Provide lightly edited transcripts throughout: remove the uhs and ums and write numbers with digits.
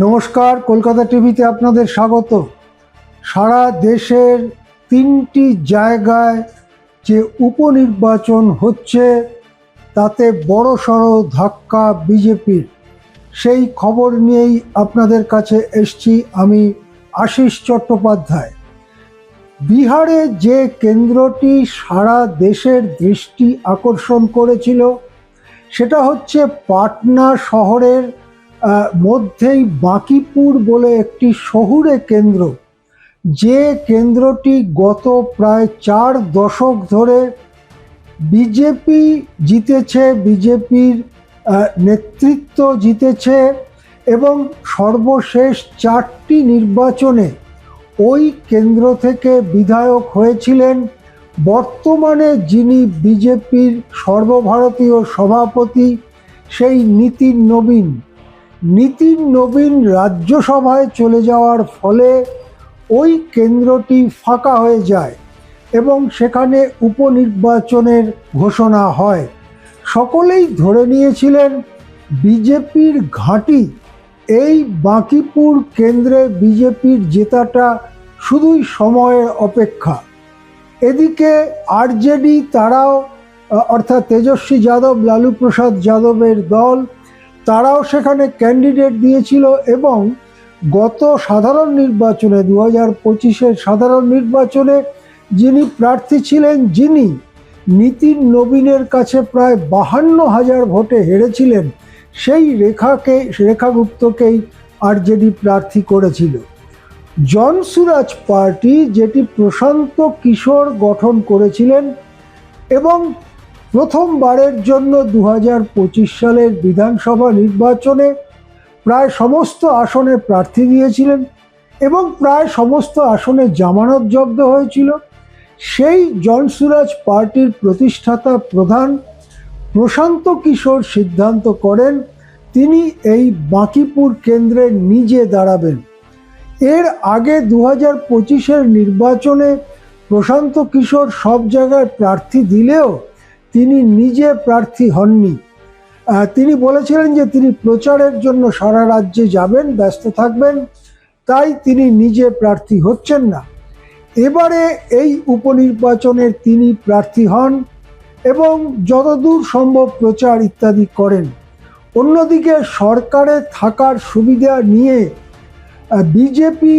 নমস্কার, কলকাতা টিভিতে আপনাদের স্বাগত। সারা দেশের 3টি জায়গায় যে উপনির্বাচন হচ্ছে তাতে বড়সড় ধাক্কা বিজেপির, সেই খবর নিয়েই আপনাদের কাছে এসছি আমি, আশিস চট্টোপাধ্যায়। বিহারে যে কেন্দ্রটি সারা দেশের দৃষ্টি আকর্ষণ করেছিল সেটা হচ্ছে পাটনা শহরের মধ্যেই বাঁকিপুর বলে একটি শহুরে কেন্দ্র, যে কেন্দ্রটি গত প্রায় 4 দশক ধরে বিজেপি জিতেছে, বিজেপির নেতৃত্ব জিতেছে এবং সর্বশেষ 4টি নির্বাচনে ওই কেন্দ্র থেকে বিধায়ক হয়েছিলেন বর্তমানে যিনি বিজেপির সর্বভারতীয় সভাপতি, সেই নীতিন নবীন। নীতিন নবীন রাজ্যসভায় চলে যাওয়ার ফলে ওই কেন্দ্রটি ফাঁকা হয়ে যায় এবং সেখানে উপনির্বাচনের ঘোষণা হয়। সকলেই ধরে নিয়েছিলেন বিজেপির ঘাঁটি এই বাঁকিপুর কেন্দ্রে বিজেপির জেতাটা শুধুই সময়ের অপেক্ষা। এদিকে আরজেডি তারাও, অর্থাৎ তেজস্বী যাদব, লালু প্রসাদ যাদবের দল, তারাও সেখানে ক্যান্ডিডেট দিয়েছিল এবং গত সাধারণ নির্বাচনে 2025-এর সাধারণ নির্বাচনে যিনি প্রার্থী ছিলেন, যিনি নীতিন নবীনের কাছে প্রায় 52,000 ভোটে হেরেছিলেন, সেই রেখা গুপ্তকেই আরজেডি প্রার্থী করেছিল। জনসুরাজ পার্টি, যেটি প্রশান্ত কিশোর গঠন করেছিলেন এবং প্রথমবারের জন্য 2025 সালের বিধানসভা নির্বাচনে প্রায় সমস্ত আসনে প্রার্থী দিয়েছিলেন এবং প্রায় সমস্ত আসনে জামানত জব্দ হয়েছিল, সেই জনসুরাজ পার্টির প্রতিষ্ঠাতা প্রধান প্রশান্ত কিশোর সিদ্ধান্ত করেন তিনি এই বাঁকিপুর কেন্দ্রে নিজে দাঁড়াবেন। এর আগে 2025-এর নির্বাচনে প্রশান্ত কিশোর সব জায়গায় প্রার্থী দিলেও তিনি নিজে প্রার্থী হননি। তিনি বলেছিলেন যে তিনি প্রচারের জন্য সারা রাজ্যে যাবেন, ব্যস্ত থাকবেন, তাই তিনি নিজে প্রার্থী হচ্ছেন না। এবারে এই উপনির্বাচনে তিনি প্রার্থী হন এবং যতদূর সম্ভব প্রচার ইত্যাদি করেন। অন্যদিকে সরকারে থাকার সুবিধা নিয়ে বিজেপি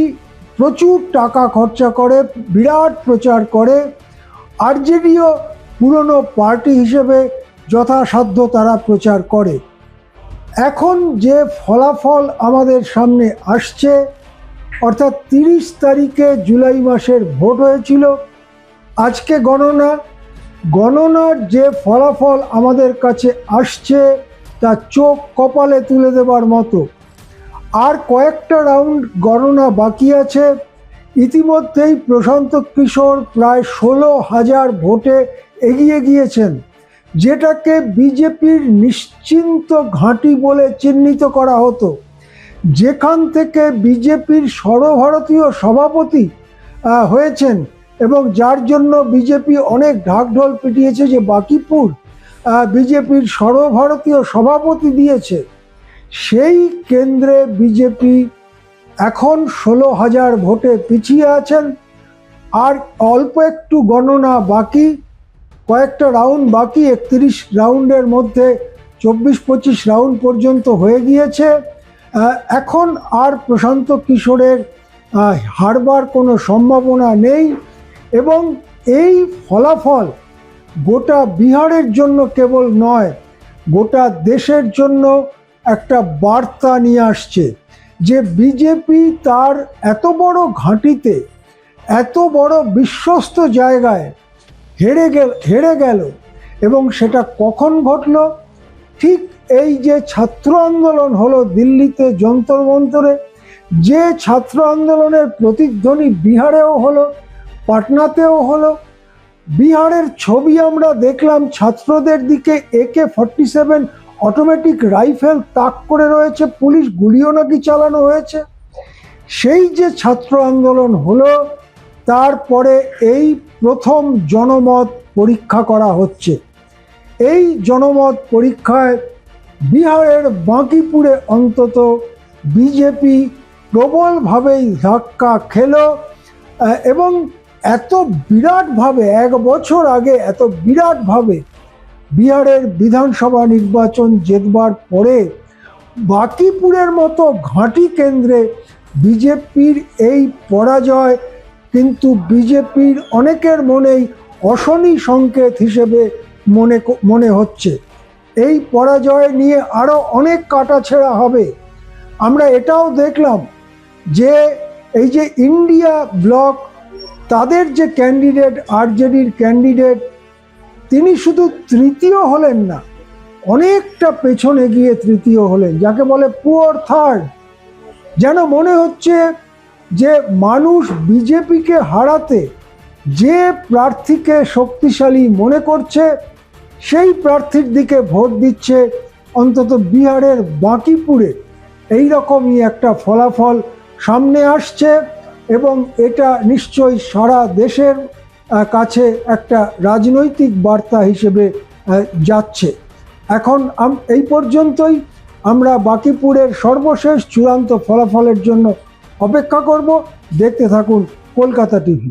প্রচুর টাকা খরচা করে, বিরাট প্রচার করে। আরজেডিও পুরনো পার্টি হিসেবে যথাসাধ্য তারা প্রচার করে। এখন যে ফলাফল আমাদের সামনে আসছে, অর্থাৎ 30 তারিখে জুলাই মাসের ভোট হয়েছিল, আজকে গণনার যে ফলাফল আমাদের কাছে আসছে তা চোখ কপালে তুলে দেবার মতো। আর কয়েকটা রাউন্ড গণনা বাকি আছে। ইতিমধ্যেই প্রশান্ত কিশোর প্রায় 16,000 ভোটে এগিয়ে গিয়েছেন, যেটাকে বিজেপির নিশ্চিন্ত ঘাঁটি বলে চিহ্নিত করা হতো, যেখান থেকে বিজেপির সর্বভারতীয় সভাপতি হয়েছেন এবং যার জন্য বিজেপি অনেক ঢাকঢোল পিটিয়েছে যে বাঁকিপুর বিজেপির সর্বভারতীয় সভাপতি দিয়েছে। সেই কেন্দ্রে বিজেপি এখন 16,000 ভোটে পিছিয়ে আছেন। আর অল্প একটু গণনা বাকি, কয়েকটা রাউন্ড বাকি। 31 রাউন্ডের মধ্যে 24-25 রাউন্ড পর্যন্ত হয়ে গিয়েছে। এখন আর প্রশান্ত কিশোরের হারবার কোনো সম্ভাবনা নেই এবং এই ফলাফল গোটা বিহারের জন্য কেবল নয়, গোটা দেশের জন্য একটা বার্তা নিয়ে আসছে যে বিজেপি তার এত বড় ঘাঁটিতে, এত বড় বিশ্বস্ত জায়গায় হেরে গেল। এবং সেটা কখন ঘটল? ঠিক এই যে ছাত্র আন্দোলন হলো দিল্লিতে যন্তর মন্তরে, যে ছাত্র আন্দোলনের প্রতিধ্বনি বিহারেও হলো, পাটনাতেও হলো। বিহারের ছবি আমরা দেখলাম, ছাত্রদের দিকে AK-47 অটোমেটিক রাইফেল তাক করে রয়েছে, পুলিশ গুলিও নাকি চালানো হয়েছে। সেই যে ছাত্র আন্দোলন হলো, তারপরে এই প্রথম জনমত পরীক্ষা করা হচ্ছে। এই জনমত পরীক্ষায় বিহারের বাঁকিপুরে অন্তত বিজেপি প্রবলভাবেই ধাক্কা খেলো এবং এত বিরাটভাবে 1 বছর আগে এত বিরাটভাবে বিহারের বিধানসভা নির্বাচন জেতবার পরে বাঁকিপুরের মতো ঘাঁটি কেন্দ্রে বিজেপির এই পরাজয় কিন্তু বিজেপির অনেকের মনেই অশনি সংকেত হিসেবে মনে হচ্ছে। এই পরাজয় নিয়ে আরও অনেক কাটাছেঁড়া হবে। আমরা এটাও দেখলাম যে এই যে ইন্ডিয়া ব্লক, তাদের যে ক্যান্ডিডেট আরজেডির ক্যান্ডিডেট, তিনি শুধু তৃতীয় হলেন না, অনেকটা পেছনে গিয়ে তৃতীয় হলেন, যাকে বলে পুয়ার থার্ড। যেন মনে হচ্ছে যে মানুষ বিজেপিকে হারাতে যে প্রার্থীকে শক্তিশালী মনে করছে সেই প্রার্থীর দিকে ভোট দিচ্ছে। অন্তত বিহারের বাঁকিপুরে এই রকমই একটা ফলাফল সামনে আসছে এবং এটা নিশ্চয়ই সারা দেশের কাছে একটা রাজনৈতিক বার্তা হিসেবে যাচ্ছে। এখন এই পর্যন্তই। আমরা বাঁকিপুরের সর্বশেষ চূড়ান্ত ফলাফলের জন্য অপেক্ষা করব। দেখতে থাকুন কলকাতা টিভি।